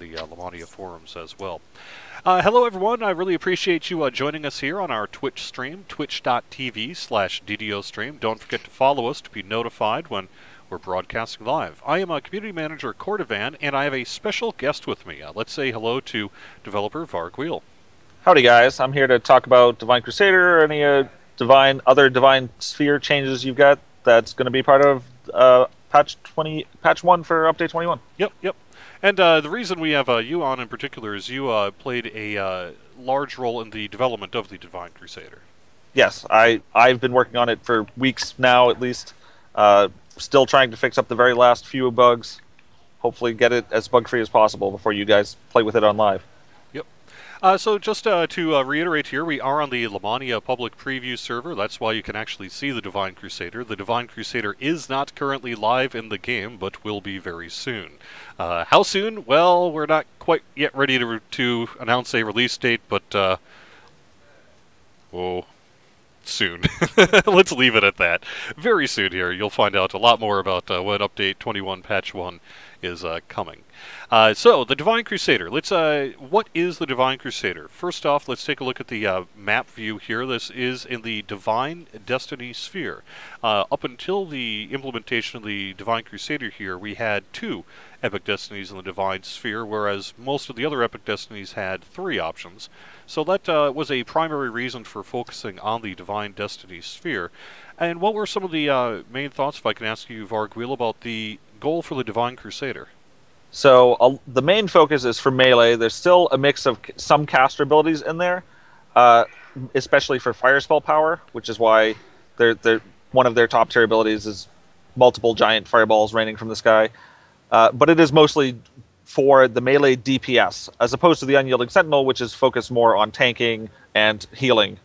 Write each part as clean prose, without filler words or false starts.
the Lamania forums as well. Hello everyone, I really appreciate you joining us here on our Twitch stream, twitch.tv/DDO stream. Don't forget to follow us to be notified when we're broadcasting live. I am Community Manager Cordovan, and I have a special guest with me. Let's say hello to developer Vargouille. Howdy guys, I'm here to talk about Divine Crusader or any other Divine Sphere changes you've got that's going to be part of patch 1 for update 21. Yep. And the reason we have you on in particular is you played a large role in the development of the Divine Crusader. Yes, I've been working on it for weeks now at least. Still trying to fix up the very last few bugs. Hopefully get it as bug-free as possible before you guys play with it on live. Yep. So just to reiterate here, we are on the Lamania public preview server. That's why you can actually see the Divine Crusader. The Divine Crusader is not currently live in the game, but will be very soon. How soon? Well, we're not quite yet ready to announce a release date, but soon. Let's leave it at that. Very soon here, you'll find out a lot more about when Update 21 Patch 1 is coming. So, the Divine Crusader. What is the Divine Crusader? First off, let's take a look at the map view here. This is in the Divine Destiny Sphere. Up until the implementation of the Divine Crusader here, we had 2 Epic Destinies in the Divine Sphere, whereas most of the other Epic Destinies had 3 options. So that was a primary reason for focusing on the Divine Destiny Sphere. And what were some of the main thoughts, if I can ask you, Vargouille, about the goal for the Divine Crusader? So the main focus is for melee. There's still a mix of some caster abilities in there, especially for fire spell power, which is why one of their top tier abilities is multiple giant fireballs raining from the sky. But it is mostly for the melee DPS, as opposed to the Unyielding Sentinel, which is focused more on tanking and healing.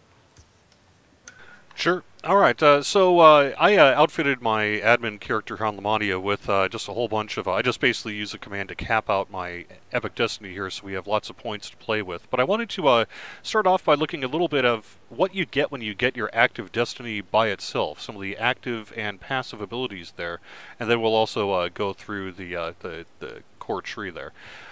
Sure. Alright, so I outfitted my admin character on Lamania with just a whole bunch of... I just basically use a command to cap out my Epic Destiny here, so we have lots of points to play with. But I wanted to start off by looking a little bit of what you get when you get your active Destiny by itself, some of the active and passive abilities there, and then we'll also go through the core tree there.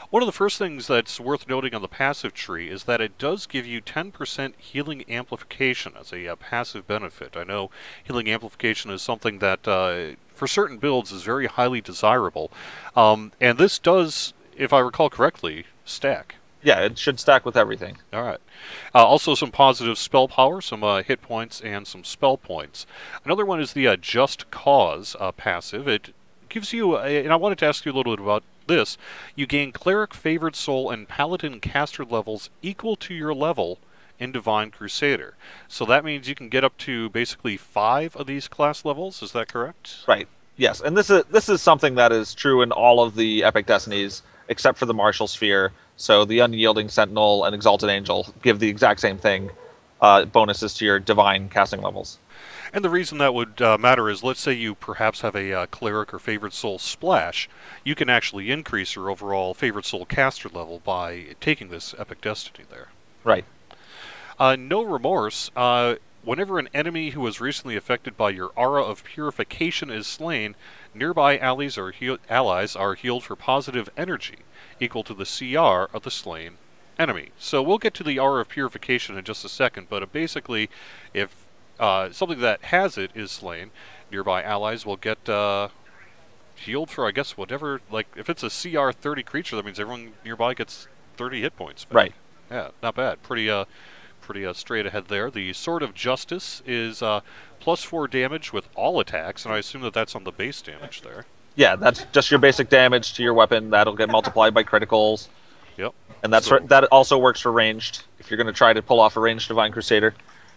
One of the first things that's worth noting on the passive tree is that it does give you 10% healing amplification as a passive benefit. I know healing amplification is something that, for certain builds, is very highly desirable. And this does, if I recall correctly, stack. Yeah, it should stack with everything. Alright. Also some positive spell power, some hit points, and some spell points. Another one is the Just Cause passive. It gives you, and I wanted to ask you a little bit about this, you gain Cleric, Favored Soul, and Paladin caster levels equal to your level in Divine Crusader. So that means you can get up to basically 5 of these class levels, is that correct? Right, yes, and this is something that is true in all of the Epic Destinies, except for the Martial Sphere. So the Unyielding Sentinel and Exalted Angel give the exact same thing, bonuses to your Divine casting levels. And the reason that would matter is, let's say you perhaps have a Cleric or Favored Soul splash, you can actually increase your overall Favored Soul caster level by taking this Epic Destiny there. Right. No Remorse. Whenever an enemy who was recently affected by your Aura of Purification is slain, nearby allies are healed for positive energy, equal to the CR of the slain enemy. So we'll get to the Aura of Purification in just a second, but basically, if something that has it is slain, nearby allies will get healed for, I guess, whatever, like, if it's a CR 30 creature, that means everyone nearby gets 30 hit points back. Right. Yeah, not bad. Pretty straight ahead there. The Sword of Justice is +4 damage with all attacks, and I assume that that's on the base damage there. Yeah, that's just your basic damage to your weapon. That'll get multiplied by criticals. Yep. And that also works for ranged, if you're going to try to pull off a ranged Divine Crusader.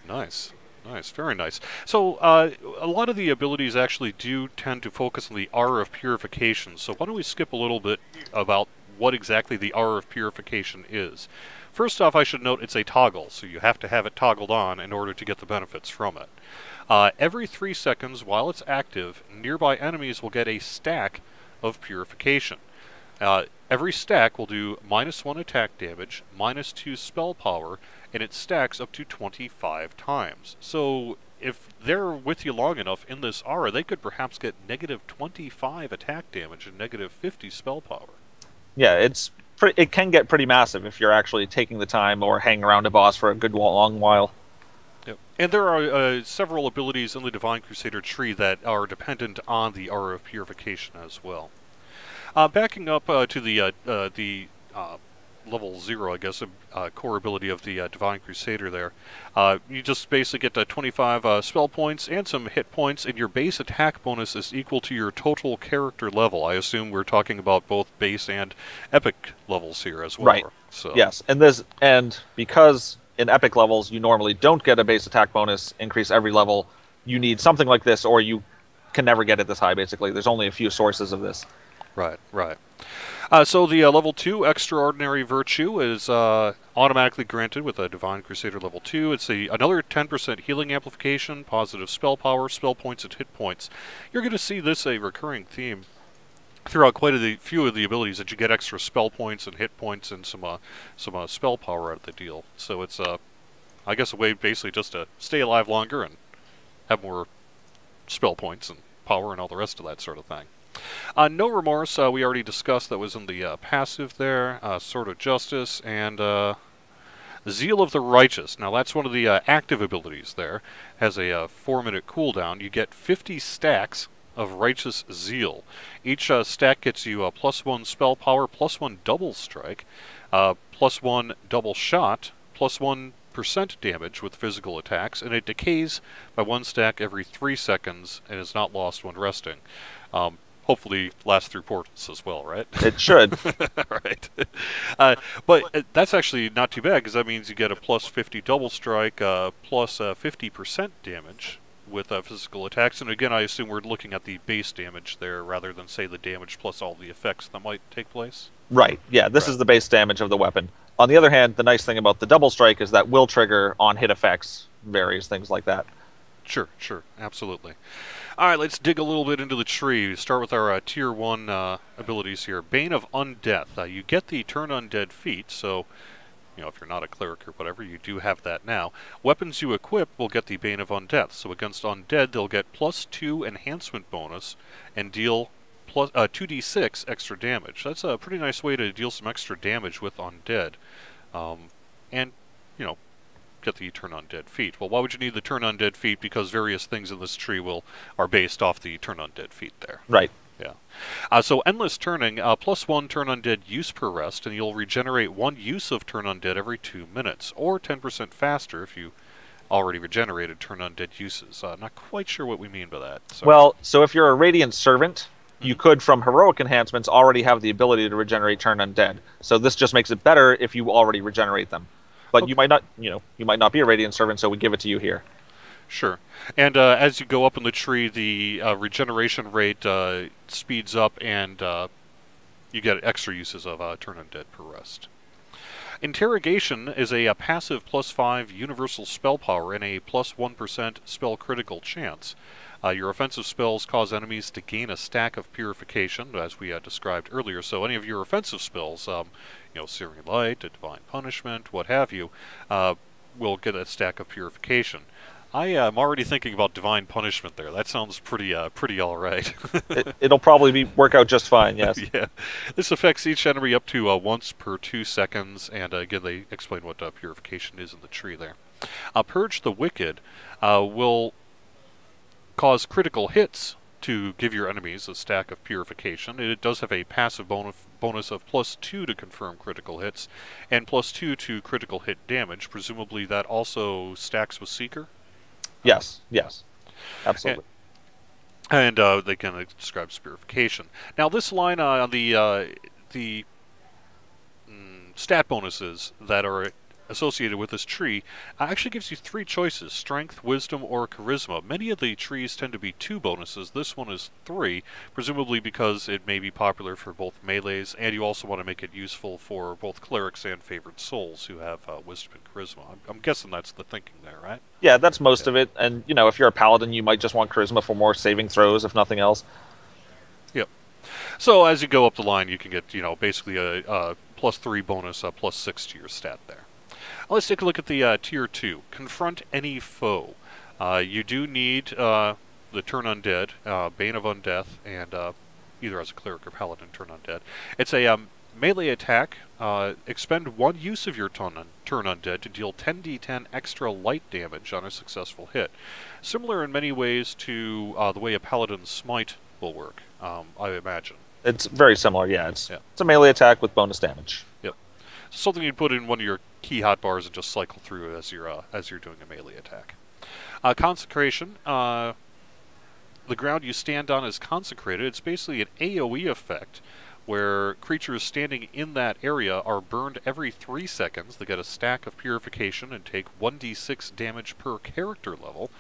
Nice. Nice, very nice. So, a lot of the abilities actually do tend to focus on the Aura of Purification, so why don't we skip a little bit about what exactly the Aura of Purification is. First off, I should note it's a toggle, so you have to have it toggled on in order to get the benefits from it. Every 3 seconds while it's active, nearby enemies will get a stack of Purification. Every stack will do -1 attack damage, -2 spell power, and it stacks up to 25 times. So if they're with you long enough in this aura, they could perhaps get -25 attack damage and -50 spell power. Yeah, it's it can get pretty massive if you're actually taking the time or hanging around a boss for a good long while. Yep. And there are several abilities in the Divine Crusader tree that are dependent on the Aura of Purification as well. Backing up to the level 0, I guess, core ability of the Divine Crusader there, you just basically get 25 spell points and some hit points, and your base attack bonus is equal to your total character level. I assume we're talking about both base and epic levels here as well. Right. So. Yes, and because in epic levels you normally don't get a base attack bonus increase every level, you need something like this, or you can never get it this high, basically. There's only a few sources of this. Right, right. So the level 2 Extraordinary Virtue is automatically granted with a Divine Crusader level 2. It's another 10% healing amplification, positive spell power, spell points, and hit points. You're going to see this a recurring theme throughout quite a few of the abilities, that you get extra spell points and hit points and some spell power out of the deal. So it's, I guess, a way basically just to stay alive longer and have more spell points and power and all the rest of that sort of thing. No Remorse, we already discussed, that was in the passive there. Sword of Justice, and Zeal of the Righteous. Now that's one of the active abilities there. Has a 4-minute cooldown. You get 50 stacks of Righteous Zeal. Each stack gets you +1 spell power, +1 double strike, +1 double shot, +1% damage with physical attacks, and it decays by 1 stack every 3 seconds and is not lost when resting. Hopefully lasts through portals as well, right? It should. Right. But that's actually not too bad, because that means you get a +50 double strike, plus 50% damage with physical attacks. And again, I assume we're looking at the base damage there rather than, say, the damage plus all the effects that might take place. Right, yeah, this is the base damage of the weapon. On the other hand, the nice thing about the double strike is that will trigger on hit effects, various things like that. Sure, absolutely. All right, let's dig a little bit into the tree. Start with our Tier 1 abilities here. Bane of Undeath. You get the Turn Undead feat, so if you're not a cleric or whatever, you do have that now. Weapons you equip will get the Bane of Undeath. So against Undead, they'll get +2 enhancement bonus and deal 2d6 extra damage. That's a pretty nice way to deal some extra damage with Undead. And, get the Turn Undead feat. Well, why would you need the Turn Undead feat? Because various things in this tree are based off the Turn Undead feat there. Right. Yeah. So Endless Turning, +1 Turn Undead use per rest, and you'll regenerate 1 use of Turn Undead every 2 minutes, or 10% faster if you already regenerated Turn Undead uses. Not quite sure what we mean by that. So. Well, so if you're a Radiant Servant, you could, from heroic enhancements, already have the ability to regenerate Turn Undead. So this just makes it better if you already regenerate them. But okay. you might not be a Radiant Servant, so we give it to you here. Sure. And as you go up in the tree, the regeneration rate speeds up, and you get extra uses of Turn Undead per rest. Interrogation is a passive +5 universal spell power and a +1% spell critical chance. Your offensive spells cause enemies to gain a stack of purification, as we described earlier. So any of your offensive spells, Searing Light, a Divine Punishment, what have you, will get a stack of purification. I am already thinking about Divine Punishment there. That sounds pretty all right. It'll probably work out just fine, yes. Yeah. This affects each enemy up to once per 2 seconds, and again, they explain what purification is in the tree there. Purge the Wicked will cause critical hits to give your enemies a stack of purification. It does have a passive bonus of +2 to confirm critical hits, and +2 to critical hit damage. Presumably that also stacks with Seeker? Yes, absolutely. And they can describe purification. Now this line on the stat bonuses that are associated with this tree actually gives you 3 choices: strength, wisdom, or charisma. Many of the trees tend to be 2 bonuses. This one is 3, presumably because it may be popular for both melees, and you also want to make it useful for both clerics and favored souls who have wisdom and charisma. I'm guessing that's the thinking there, right? Yeah, that's most of it. And if you're a paladin, you might just want charisma for more saving throws, if nothing else. Yep. So as you go up the line, you can get basically a +3 bonus, a +6 to your stat there. Let's take a look at the Tier 2. Confront any foe. You do need the Turn Undead, Bane of Undeath, and either as a cleric or paladin Turn Undead. It's a Melee attack, expend one use of your turn undead to deal 10d10 extra light damage on a successful hit. Similar in many ways to the way a Paladin's Smite will work, I imagine. It's very similar, yeah. It's Yeah. it's a melee attack with bonus damage. Yep. Something you'd put in one of your key hotbars and just cycle through as you're doing a melee attack. Consecration. The ground you stand on is consecrated. It's basically an AoE effect where creatures standing in that area are burned every 3 seconds. They get a stack of purification and take 1d6 damage per character level.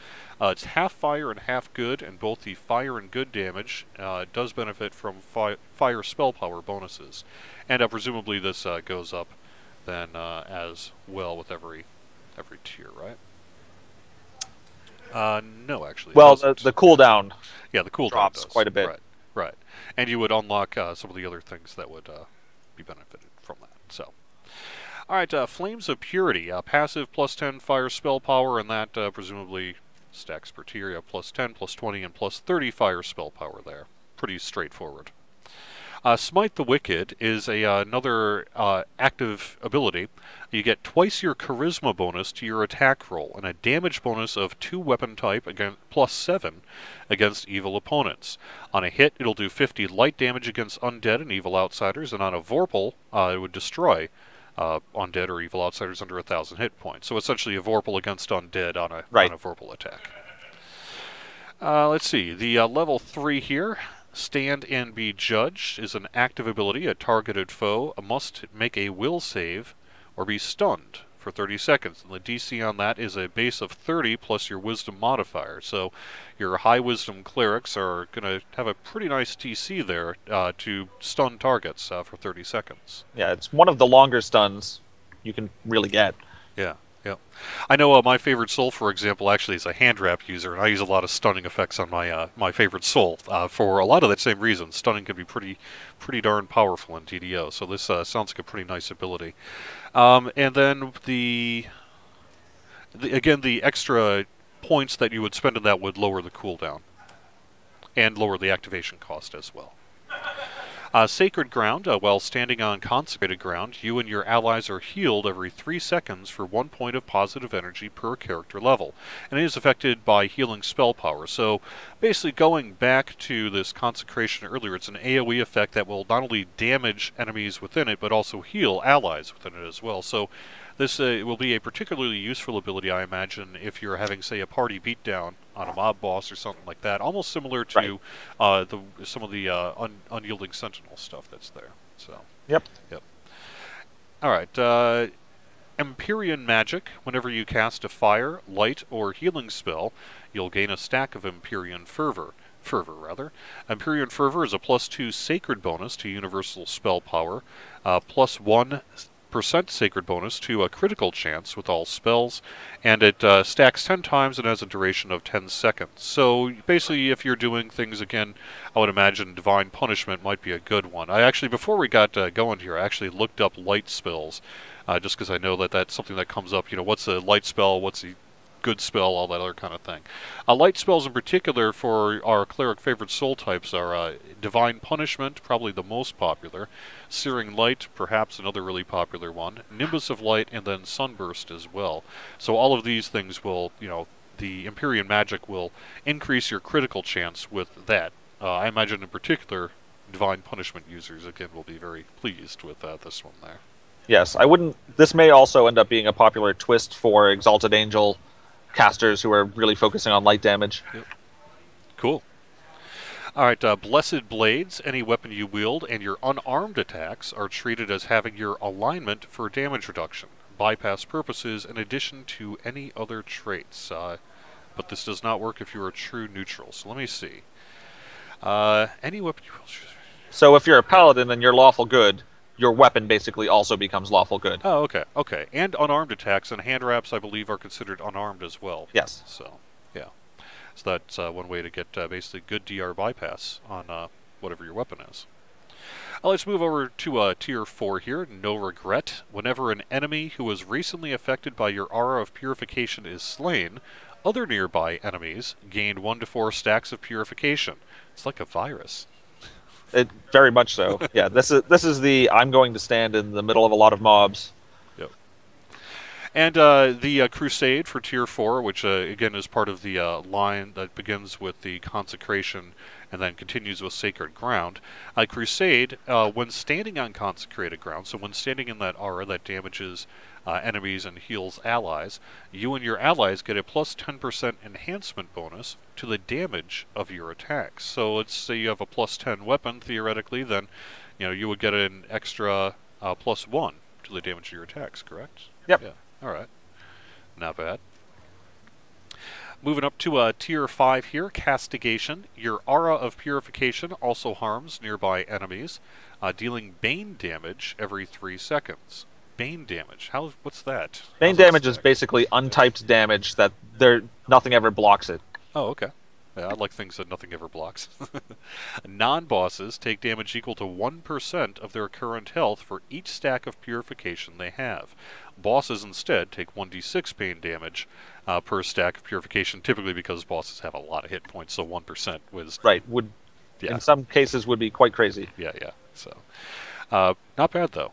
It's half fire and half good, and both the fire and good damage does benefit from fire spell power bonuses. And presumably this goes up then as well with every tier, right? No, actually. Well, the cooldown yeah, the cooldown drops does. quite a bit. Right, right. And you would unlock some of the other things that would be benefited from that. So, all right, Flames of Purity, passive plus 10 fire spell power, and that presumably stacks per tier. You have plus 10, plus 20, and plus 30 fire spell power there. Pretty straightforward. Smite the Wicked is another active ability. You get twice your charisma bonus to your attack roll, and a damage bonus of 2 weapon type plus 7 against evil opponents. On a hit, it'll do 50 light damage against undead and evil outsiders, and on a Vorpal, it would destroy undead or evil outsiders under 1,000 hit points. So essentially a Vorpal against undead on a Vorpal attack. Let's see, the level 3 here. Stand and be judged is an active ability. A targeted foe must make a will save or be stunned for 30 seconds. And the DC on that is a base of 30 plus your wisdom modifier. So your high wisdom clerics are going to have a pretty nice DC there to stun targets for 30 seconds. Yeah, it's one of the longer stuns you can really get. Yeah. Yep. I know my favorite soul, for example, actually is a hand wrap user, and I use a lot of stunning effects on my favorite soul for a lot of that same reason. Stunning can be pretty darn powerful in TDO, so this sounds like a pretty nice ability. And then again, the extra points that you would spend in that would lower the cooldown and lower the activation cost as well. Sacred Ground, while standing on consecrated ground, you and your allies are healed every 3 seconds for 1 point of positive energy per character level, and it is affected by healing spell power. So basically going back to this consecration earlier, it's an AoE effect that will not only damage enemies within it, but also heal allies within it as well. So this will be a particularly useful ability, I imagine, if you're having, say, a party beatdown on a mob boss or something like that. Almost similar to some of the unyielding sentinel stuff that's there. So. Yep. All right. Empyrean Magic. Whenever you cast a fire, light, or healing spell, you'll gain a stack of Empyrean Fervor. Empyrean Fervor is a +2 sacred bonus to universal spell power, +1% sacred bonus to a critical chance with all spells, and it stacks 10 times and has a duration of 10 seconds. So basically, if you're doing things, again, I would imagine Divine Punishment might be a good one. I actually, before we got going here, I actually looked up light spells, just because I know that that's something that comes up. You know, what's a light spell, what's a good spell, all that other kind of thing. Light spells in particular for our cleric favorite soul types are Divine Punishment, probably the most popular, Searing Light, perhaps another really popular one, Nimbus of Light, and then Sunburst as well. So all of these things will, you know, the Empyrean Magic will increase your critical chance with that. I imagine in particular Divine Punishment users, again, will be very pleased with this one there. Yes, I wouldn't. This may also end up being a popular twist for Exalted Angel casters who are really focusing on light damage. Yep. Cool. All right, Blessed Blades. Any weapon you wield and your unarmed attacks are treated as having your alignment for damage reduction, bypass purposes, in addition to any other traits. But this does not work if you're a true neutral. So let me see. Any weapon you wield. So if you're a paladin and you're lawful good, your weapon basically also becomes lawful good. Oh, okay, okay. And unarmed attacks and hand wraps, I believe, are considered unarmed as well. Yes. So, yeah. So that's one way to get basically good DR bypass on whatever your weapon is. Let's move over to Tier 4 here, No Regret. Whenever an enemy who was recently affected by your Aura of Purification is slain, other nearby enemies gain 1 to 4 stacks of Purification. It's like a virus. It very much so. Yeah, this is the I'm going to stand in the middle of a lot of mobs. Yep. And the Crusade for Tier 4, which again is part of the line that begins with the Consecration and then continues with Sacred Ground. Crusade, when standing on Consecrated Ground, so when standing in that aura that damages enemies and heals allies, you and your allies get a plus 10% enhancement bonus to the damage of your attacks. So let's say you have a plus 10 weapon, theoretically, then you would get an extra plus 1 to the damage of your attacks, correct? Yep. Yeah. Alright. Not bad. Moving up to Tier 5 here, Castigation. Your Aura of Purification also harms nearby enemies, dealing Bane damage every 3 seconds. Bane damage. What's that? Bane damage is basically untyped damage that nothing ever blocks it. Oh, okay. Yeah, I like things that nothing ever blocks. Non-bosses take damage equal to 1% of their current health for each stack of purification they have. Bosses instead take 1d6 pain damage per stack of purification, typically because bosses have a lot of hit points, so 1% was... Right, yeah. In some cases would be quite crazy. Yeah, so... not bad, though.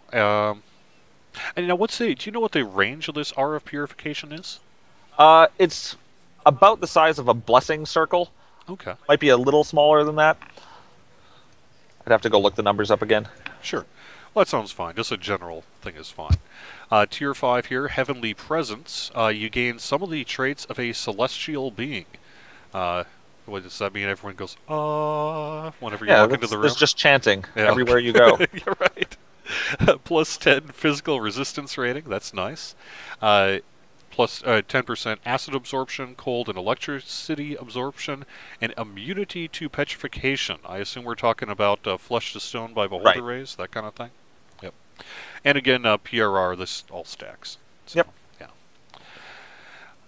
And now, do you know what the range of this Aura of Purification is? It's about the size of a blessing circle. Okay. Might be a little smaller than that. I'd have to go look the numbers up again. Sure. Well, that sounds fine. Just a general thing is fine. Tier 5 here, Heavenly Presence. You gain some of the traits of a celestial being. What does that mean? Everyone goes, whenever you walk into the room? There's just chanting everywhere you go. You're right. Plus 10 physical resistance rating. That's nice. Plus 10% acid absorption, cold and electricity absorption, and immunity to petrification. I assume we're talking about flesh to stone by beholder rays, that kind of thing. Yep. And again, PRR, this all stacks. So, yep. Yeah.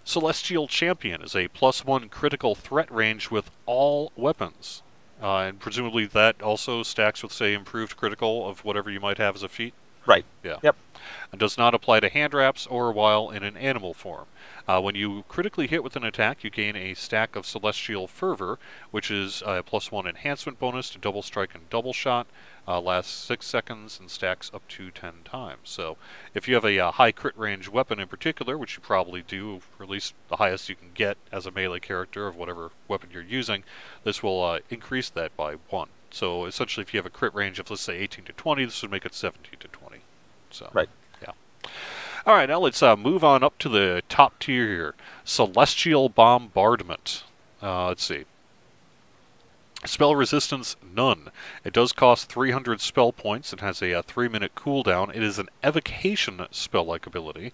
Celestial Champion is a plus 1 critical threat range with all weapons. And presumably that also stacks with, say, improved critical of whatever you might have as a feat. Right. Yeah. Yep. And does not apply to hand wraps or while in an animal form. When you critically hit with an attack, you gain a stack of Celestial Fervor, which is a plus 1 enhancement bonus to double strike and double shot. Lasts 6 seconds and stacks up to 10 times. So if you have a high crit range weapon in particular, which you probably do, or at least the highest you can get as a melee character of whatever weapon you're using, this will increase that by 1. So essentially if you have a crit range of, let's say, 18 to 20, this would make it 17 to 20. So, right. Yeah. All right, now let's move on up to the top tier here. Celestial Bombardment. Let's see. Spell resistance, none. It does cost 300 spell points. It has a 3-minute cooldown. It is an evocation spell-like ability.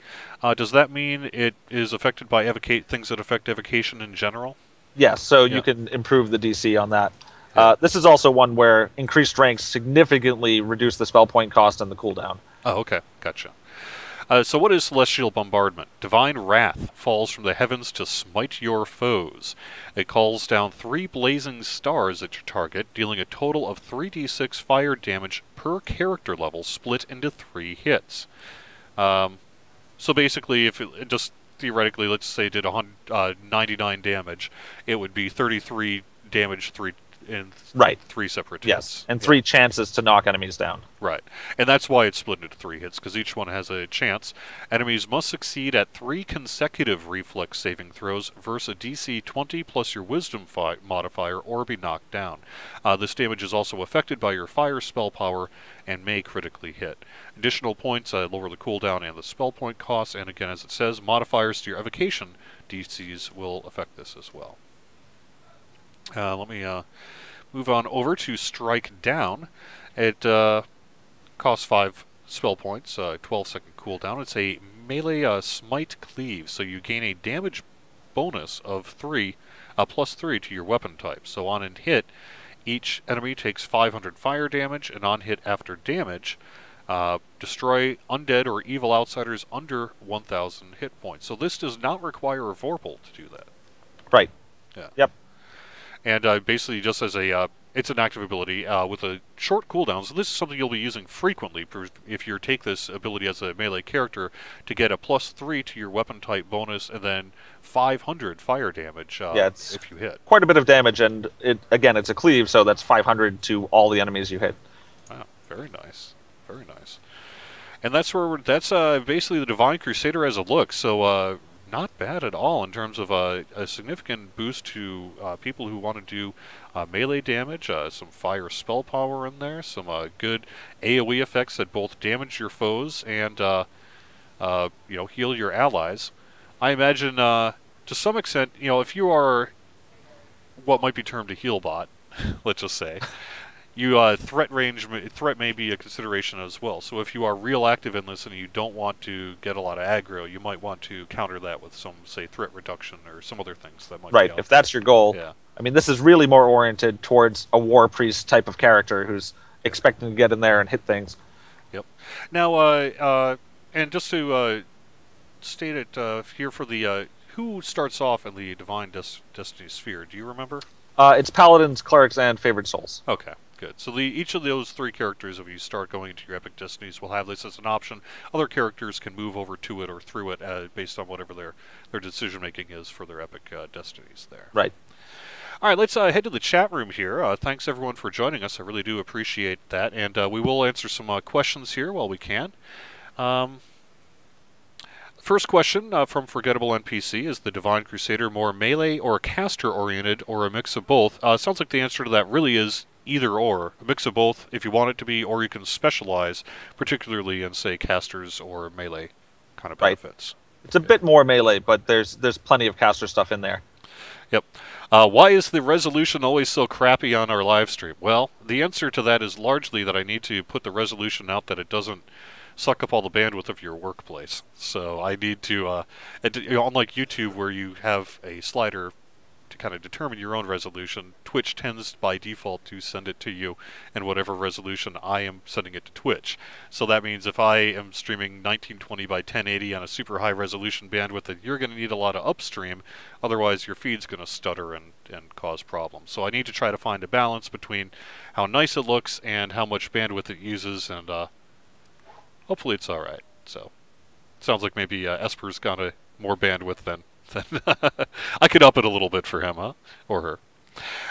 Does that mean it is affected by things that affect evocation in general? Yes, so you can improve the DC on that. This is also one where increased ranks significantly reduce the spell point cost and the cooldown. Oh, okay. Gotcha. So what is Celestial Bombardment? Divine Wrath falls from the heavens to smite your foes. It calls down 3 blazing stars at your target, dealing a total of 3d6 fire damage per character level, split into 3 hits. So basically, if it just theoretically, let's say it did 99 damage, it would be 33 damage in 3 separate hits. Yes, and 3 chances to knock enemies down. Right, and that's why it's split into 3 hits, because each one has a chance. Enemies must succeed at 3 consecutive reflex saving throws versus a DC 20 plus your Wisdom modifier or be knocked down. This damage is also affected by your fire spell power and may critically hit. Additional points lower the cooldown and the spell point costs, and again, as it says, modifiers to your evocation DCs will affect this as well. Let me move on over to Strike Down. It costs 5 spell points, 12-second cooldown. It's a melee smite cleave, so you gain a damage bonus of 3, plus 3 to your weapon type. So on a hit, each enemy takes 500 fire damage, and on hit after damage, destroy undead or evil outsiders under 1,000 hit points. So this does not require a Vorpal to do that. Right. Yeah. Yep. And basically, just as a It's an active ability with a short cooldown, so this is something you'll be using frequently if you take this ability as a melee character to get a +3 to your weapon type bonus and then 500 fire damage Yeah, it's if you hit. quite a bit of damage, and again, it's a cleave, so that's 500 to all the enemies you hit. Wow, very nice. Very nice. And that's basically the Divine Crusader as a look, so not bad at all in terms of a significant boost to people who want to do melee damage, some fire spell power in there, some good AoE effects that both damage your foes and heal your allies. I imagine to some extent, if you are what might be termed a heal bot, let's just say, threat may be a consideration as well. So if you are real active in this and you don't want to get a lot of aggro, you might want to counter that with some, say, threat reduction or some other things that might right. be If that's your goal, yeah. I mean, this is really more oriented towards a war priest type of character who's expecting to get in there and hit things. Yep. Now, and just to state it here for the who starts off in the Divine Destiny sphere, do you remember? It's paladins, clerics, and favored souls. Okay. Good. So each of those three characters, if you start going into your epic destinies, will have this as an option. Other characters can move over to it or through it based on whatever their decision making is for their epic destinies there. Right. All right, let's head to the chat room here. Thanks everyone for joining us. I really do appreciate that, and we will answer some questions here while we can. First question from Forgettable NPC: is the Divine Crusader more melee or caster oriented, or a mix of both? Sounds like the answer to that really is either or, a mix of both if you want it to be, or you can specialize, particularly in, say, casters or melee kind of benefits. Right. It's a bit more melee, but there's plenty of caster stuff in there. Yep. Why is the resolution always so crappy on our live stream? Well, the answer to that is largely that I need to put the resolution out that it doesn't suck up all the bandwidth of your workplace. So I need to, unlike YouTube where you have a slider to kind of determine your own resolution, Twitch tends by default to send it to you in whatever resolution I am sending it to Twitch. So that means if I am streaming 1920 by 1080 on a super high resolution bandwidth, then you're going to need a lot of upstream, otherwise your feed's going to stutter and cause problems. So I need to try to find a balance between how nice it looks and how much bandwidth it uses, and hopefully it's alright. So sounds like maybe Esper's got more bandwidth than I could up it a little bit for him, huh? Or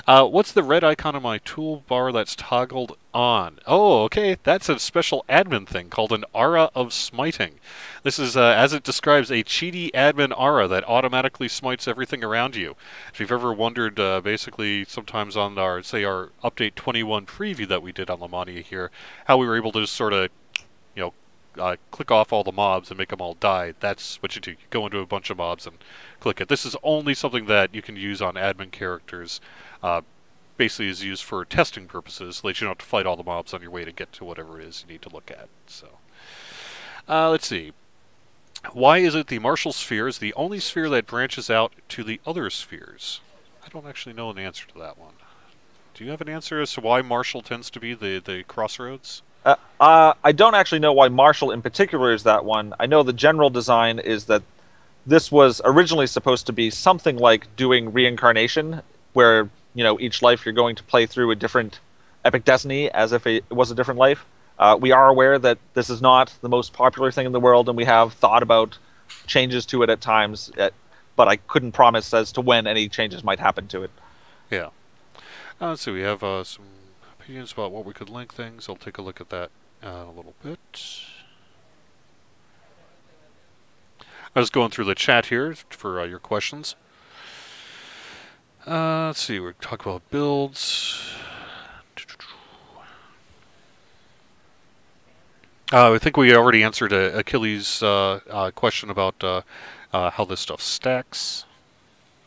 her. What's the red icon on my toolbar that's toggled on? Oh, okay. That's a special admin thing called an aura of smiting. This is, as it describes, a cheaty admin aura that automatically smites everything around you. If you've ever wondered, basically, sometimes on our Update 21 preview that we did on Lamania here, how we were able to just sort of, click off all the mobs and make them all die. That's what you do. You go into a bunch of mobs and click it. This is only something that you can use on admin characters. Basically is used for testing purposes, so that you don't have to fight all the mobs on your way to get to whatever it is you need to look at. So, let's see. Why is it the martial sphere is the only sphere that branches out to the other spheres? I don't actually know an answer to that one. Do you have an answer as to why martial tends to be the crossroads? I don't actually know why martial in particular is that one. I know the general design is that this was originally supposed to be something like doing reincarnation, where each life you're going to play through a different epic destiny as if it was a different life. We are aware that this is not the most popular thing in the world, and we have thought about changes to it at times, but I couldn't promise as to when any changes might happen to it. Yeah. Let's see, we have some opinions about what we could link things. I'll take a look at that in a little bit. I was going through the chat here for your questions. Let's see, we're talking about builds. I think we already answered Achilles' question about how this stuff stacks.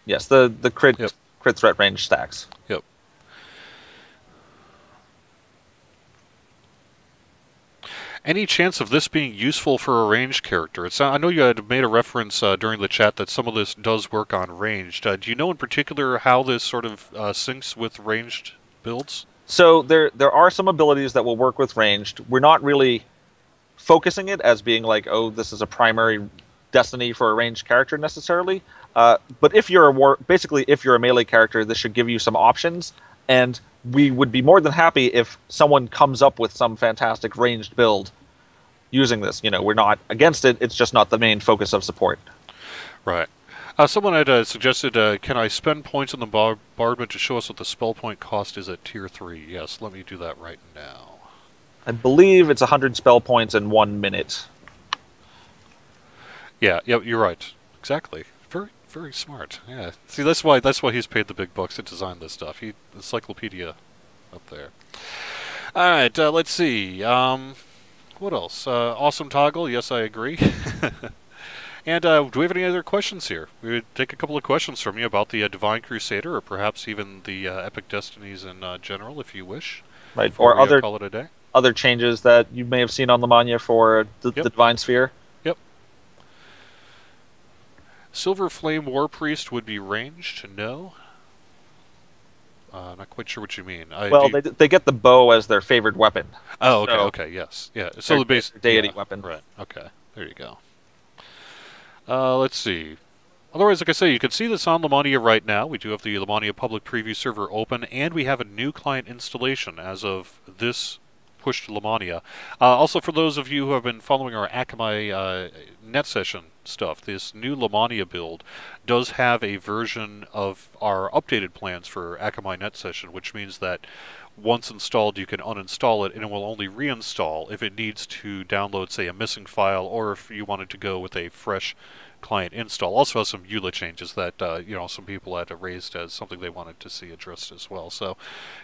Yes, the crit threat range stacks. Yep. Any chance of this being useful for a ranged character? I know you had made a reference during the chat that some of this does work on ranged. Do you know in particular how this sort of syncs with ranged builds? So there are some abilities that will work with ranged. We're not really focusing it as being like, oh, this is a primary destiny for a ranged character necessarily. But if you're if you're a melee character, this should give you some options And we would be more than happy if someone comes up with some fantastic ranged build using this. We're not against it. It's just not the main focus of support. Right. Someone had suggested, can I spend points on the bombardment to show us what the spell point cost is at tier 3? Yes, let me do that right now. I believe it's 100 spell points in 1 minute. Yeah, you're right. Exactly. Very, very smart. Yeah. See, that's why he's paid the big bucks to design this stuff. Encyclopedia up there. All right, let's see. What else? Awesome toggle. Yes, I agree. And do we have any other questions here? We would take a couple of questions from you about the Divine Crusader, or perhaps even the Epic Destinies in general, if you wish. Right, Before or we call it a day. Other changes that you may have seen on Lamania for the Divine Sphere. Yep. Silver Flame War Priest would be ranged? No. Not quite sure what you mean. They get the bow as their favored weapon. Oh, okay, okay, yes. Yeah, so the base... deity weapon. Right, okay. There you go. Let's see. Otherwise, like I say, you can see this on Lamania right now. We do have the Lamania public preview server open, and we have a new client installation as of this push to Lamania. Also, for those of you who have been following our Akamai net session stuff, this new Lamania build does have a version of our updated plans for Akamai net session, which means that once installed, you can uninstall it, and it will only reinstall if it needs to download, say, a missing file, or if you wanted to go with a fresh client install. Also has some EULA changes that some people had raised as something they wanted to see addressed as well. So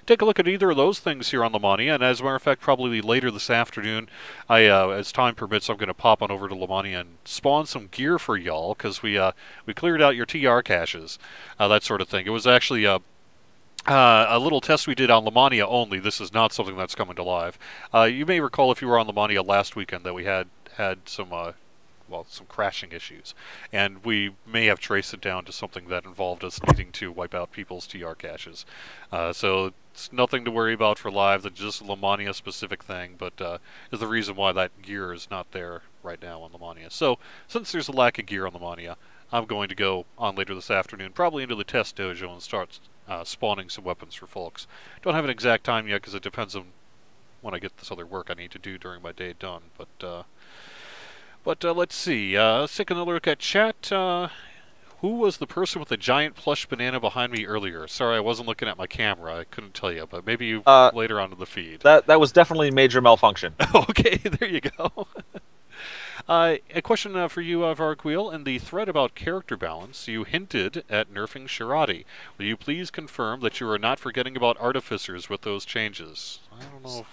take a look at either of those things here on Lamania, and as a matter of fact, probably later this afternoon, as time permits, I'm going to pop on over to Lamania and spawn some gear for y'all, because we cleared out your TR caches, that sort of thing. It was actually a little test we did on Lamania only. This is not something that's coming to live. You may recall if you were on Lamania last weekend that we had some crashing issues, and we may have traced it down to something that involved us needing to wipe out people's TR caches. So it's nothing to worry about for live. That's just a Lamania specific thing, but is the reason why that gear is not there right now on Lamania. So since there's a lack of gear on Lamania, I'm going to go on later this afternoon, probably into the test dojo, and start spawning some weapons for folks. Don't have an exact time yet because it depends on when I get this other work I need to do during my day done. But let's see. Let's take another look at chat. Who was the person with the giant plush banana behind me earlier? Sorry, I wasn't looking at my camera. I couldn't tell you, but maybe you later on in the feed. That was definitely major malfunction. Okay, there you go. A question for you, Vargouille. In the thread about character balance, you hinted at nerfing Shirati. Will you please confirm that you are not forgetting about artificers with those changes? I don't know.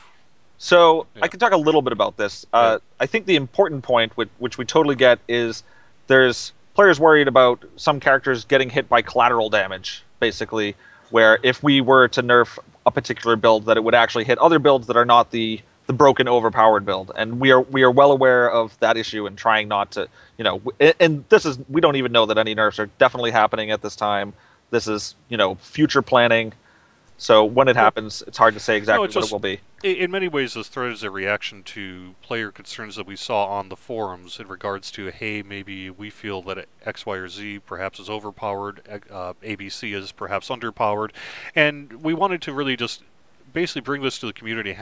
So I can talk a little bit about this. I think the important point, which we totally get, is there's players worried about some characters getting hit by collateral damage, basically, where if we were to nerf a particular build, that it would actually hit other builds that are not the broken, overpowered build. And we are well aware of that issue and trying not to, and we don't even know that any nerfs are definitely happening at this time. This is, future planning. So when it happens, it's hard to say exactly what it will be. In many ways, this thread is a reaction to player concerns that we saw on the forums in regards to, hey, maybe we feel that X, Y, or Z perhaps is overpowered, ABC is perhaps underpowered, and we wanted to really just basically bring this to the community,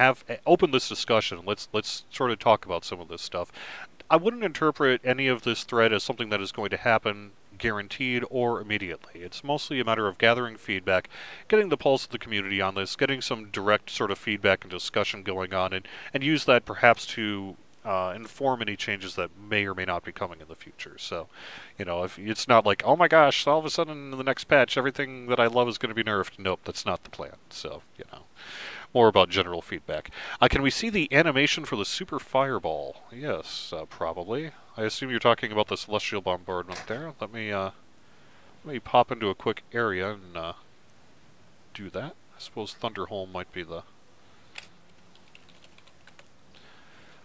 open this discussion. Let's sort of talk about some of this stuff. I wouldn't interpret any of this thread as something that is going to happen guaranteed or immediately. It's mostly a matter of gathering feedback, getting the pulse of the community on this, getting some direct sort of feedback and discussion going on, and use that perhaps to inform any changes that may or may not be coming in the future. So, if it's not like, oh my gosh, all of a sudden in the next patch everything that I love is going to be nerfed. Nope, that's not the plan. So, more about general feedback. Can we see the animation for the Super Fireball? Yes, probably. I assume you're talking about the Celestial Bombardment there. Let me pop into a quick area and do that. I suppose Thunderholm might be the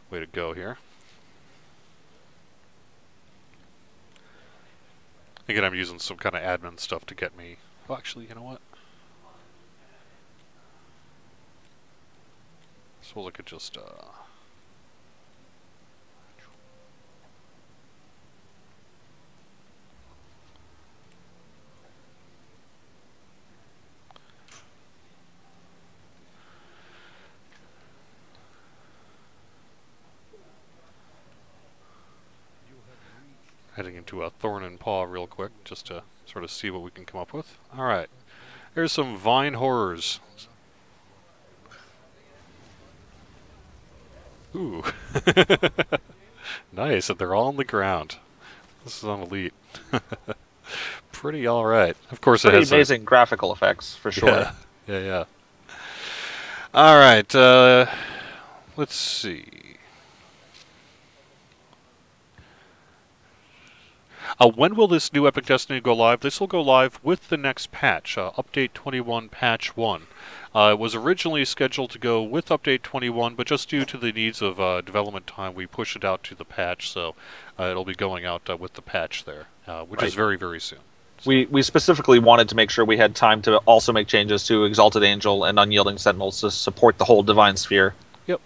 way to go here. Again, I'm using some kind of admin stuff to get me... Well, actually, you know what? I suppose I could just... heading into a Thorn and Paw real quick, just to sort of see what we can come up with. Alright, here's some Vine Horrors. Ooh. Nice, and they're all on the ground. This is on Elite. Pretty alright. Of course it has amazing graphical effects, for sure. Yeah, yeah. Alright, let's see. When will this new Epic Destiny go live? This will go live with the next patch, Update 21 Patch 1. It was originally scheduled to go with Update 21, but just due to the needs of development time, we pushed it out to the patch, so it'll be going out with the patch there, which is very, very soon. So. We specifically wanted to make sure we had time to also make changes to Exalted Angel and Unyielding Sentinels to support the whole Divine Sphere. Yep.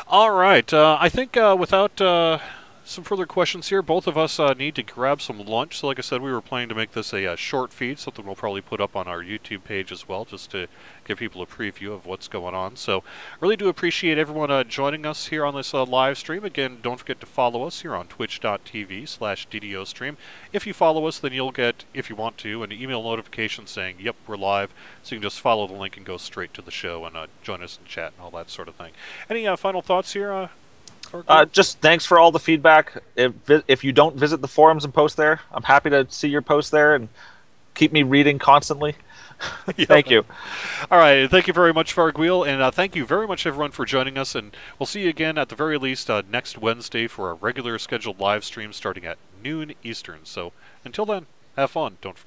All right, I think without some further questions here, both of us need to grab some lunch. So like I said, we were planning to make this a short feed, something we'll probably put up on our YouTube page as well, just to give people a preview of what's going on. So really do appreciate everyone joining us here on this live stream. Again, don't forget to follow us here on twitch.tv/DDOstream. If you follow us, then you'll get, if you want to, an email notification saying, yep, we're live. So you can just follow the link and go straight to the show and join us in chat and all that sort of thing. Any final thoughts here? Just thanks for all the feedback. If you don't visit the forums and post there, I'm happy to see your post there and keep me reading constantly. Thank you. All right, thank you very much, Vargouille, and thank you very much, everyone, for joining us. And we'll see you again at the very least next Wednesday for a regular scheduled live stream starting at noon Eastern. So until then, have fun. Don't forget.